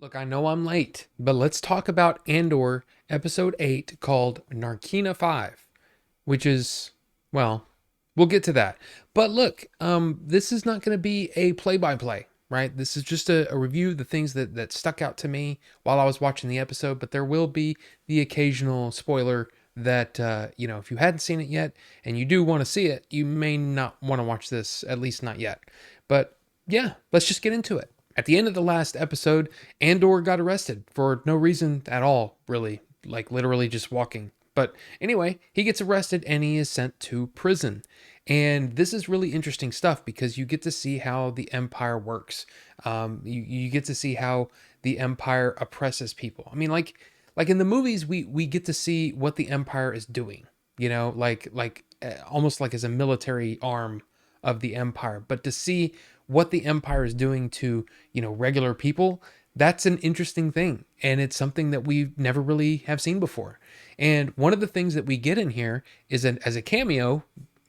Look, I know I'm late, but let's talk about Andor episode 8 called Narkina 5, which is, well, we'll get to that. But look, this is not going to be a play-by-play, right? This is just a review of the things that stuck out to me while I was watching the episode, but there will be the occasional spoiler that, if you hadn't seen it yet and you do want to see it, you may not want to watch this, at least not yet. But yeah, let's just get into it. At the end of the last episode, Andor got arrested for no reason at all, really, like literally just walking. But anyway, he gets arrested and he is sent to prison. And this is really interesting stuff because you get to see how the Empire works. You get to see how the Empire oppresses people. I mean, like in the movies, we get to see what the Empire is doing. Almost like as a military arm of the Empire. But to see what the Empire is doing to, regular people, that's an interesting thing. And it's something that we never really have seen before. And one of the things that we get in here is as a cameo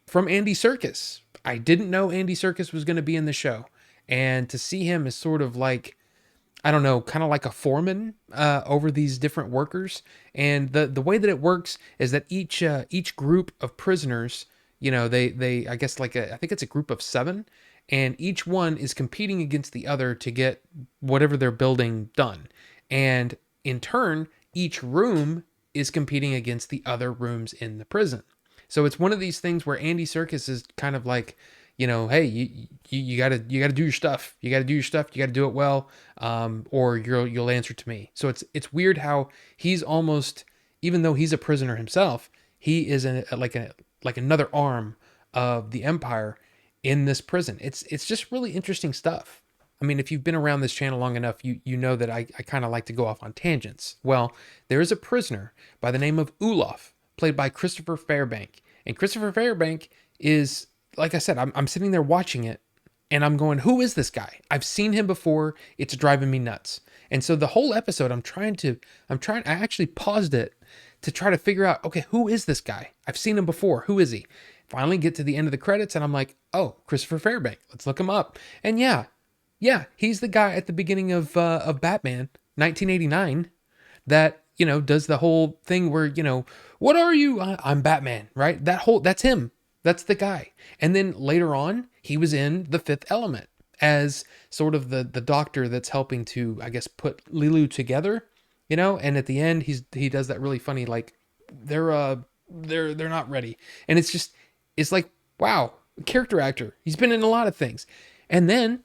from Andy Circus. I didn't know Andy Circus was going to be in the show. And to see him as sort of like, I don't know, kind of like a foreman over these different workers. And the way that it works is that each group of prisoners, they I guess I think it's a group of 7, and each one is competing against the other to get whatever they're building done. And in turn, each room is competing against the other rooms in the prison. So it's one of these things where Andy Serkis is kind of like, hey, you gotta do your stuff. You gotta do your stuff. You gotta do it well, or you'll answer to me. So it's weird how he's almost, even though he's a prisoner himself, he is like another arm of the Empire in this prison. It's just really interesting stuff. I mean, if you've been around this channel long enough, you know that I kind of like to go off on tangents. Well, there is a prisoner by the name of Olaf, played by Christopher Fairbank. And Christopher Fairbank is, like I said, I'm sitting there watching it, and I'm going, who is this guy? I've seen him before. It's driving me nuts. And so the whole episode, I actually paused it to try to figure out, okay, who is this guy? I've seen him before. Who is he? Finally get to the end of the credits, and I'm like, oh, Christopher Fairbank. Let's look him up. And yeah, he's the guy at the beginning of Batman, 1989, that does the whole thing where what are you? I'm Batman, right? That's him. That's the guy. And then later on, he was in The Fifth Element as sort of the doctor that's helping to, I guess, put Lilu together, And at the end, he does that really funny, like they're not ready, and it's like, wow, character actor. He's been in a lot of things, and then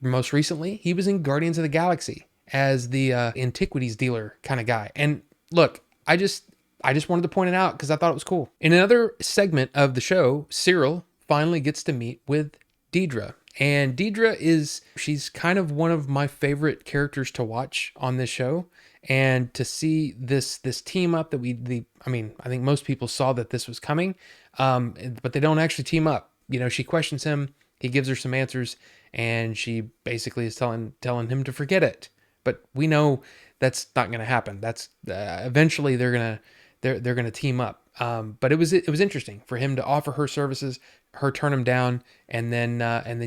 most recently, he was in Guardians of the Galaxy as the antiquities dealer kind of guy. And look, I just wanted to point it out because I thought it was cool. In another segment of the show, Cyril finally gets to meet with Deidra. And Deidra she's kind of one of my favorite characters to watch on this show. And to see this team up that I think most people saw that this was coming, but they don't actually team up. She questions him, he gives her some answers, and she basically is telling him to forget it. But we know that's not going to happen. That's eventually they're gonna team up. But it was interesting for him to offer her services, her turn him down, and then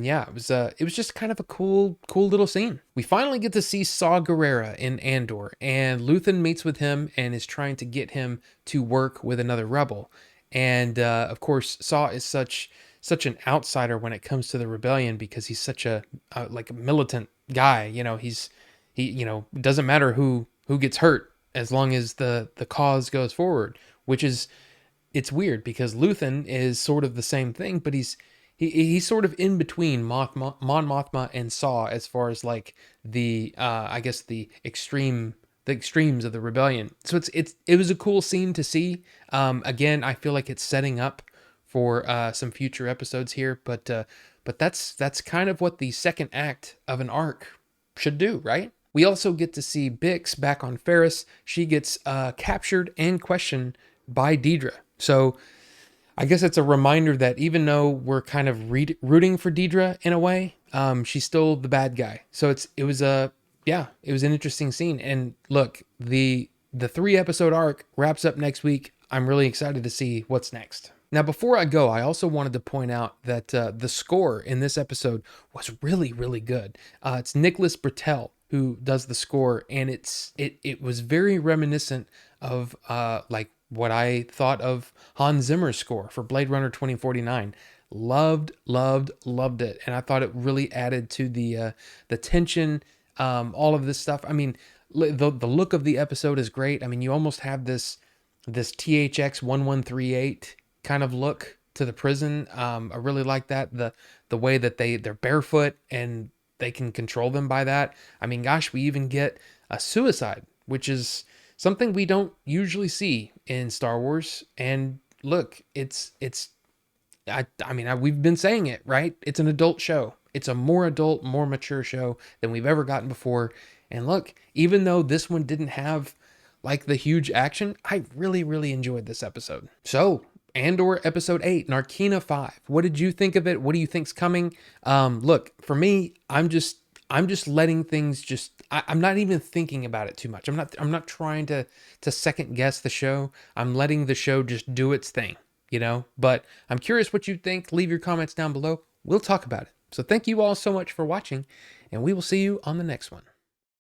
yeah, it was just kind of a cool little scene. We finally get to see Saw Gerrera in Andor, and Luthen meets with him and is trying to get him to work with another rebel. And of course, Saw is such an outsider when it comes to the rebellion because he's such a militant guy. He doesn't matter who gets hurt as long as the cause goes forward, which is, it's weird because Luthen is sort of the same thing, but he's sort of in between Mon Mothma and Saw as far as like the I guess the extremes of the rebellion. So it was a cool scene to see. Again, I feel like it's setting up for some future episodes here, but that's kind of what the second act of an arc should do, right? We also get to see Bix back on Ferris. She gets captured and questioned by Deidra. So I guess it's a reminder that even though we're kind of rooting for Deidra in a way, she's still the bad guy. So it was an interesting scene. And look, the 3-episode arc wraps up next week. I'm really excited to see what's next. Now, before I go, I also wanted to point out that the score in this episode was really, really good. It's Nicholas Britell who does the score, and it was very reminiscent of like what I thought of Hans Zimmer's score for Blade Runner 2049. Loved it, and I thought it really added to the tension, all of this stuff. I mean, the look of the episode is great. I mean, you almost have this THX 1138 kind of look to the prison. I really like that, the way that they're barefoot and they can control them by that. I mean, gosh, we even get a suicide, which is something we don't usually see in Star Wars. And look, we've been saying it, right? It's an adult show. It's a more adult, more mature show than we've ever gotten before. And look, even though this one didn't have like the huge action, I really, really enjoyed this episode. So, Andor episode 8, Narkina 5. What did you think of it? What do you think's coming? Look, for me, I'm just letting things I'm not even thinking about it too much. I'm not trying to second guess the show. I'm letting the show just do its thing, you know? But I'm curious what you think. Leave your comments down below. We'll talk about it. So thank you all so much for watching, and we will see you on the next one.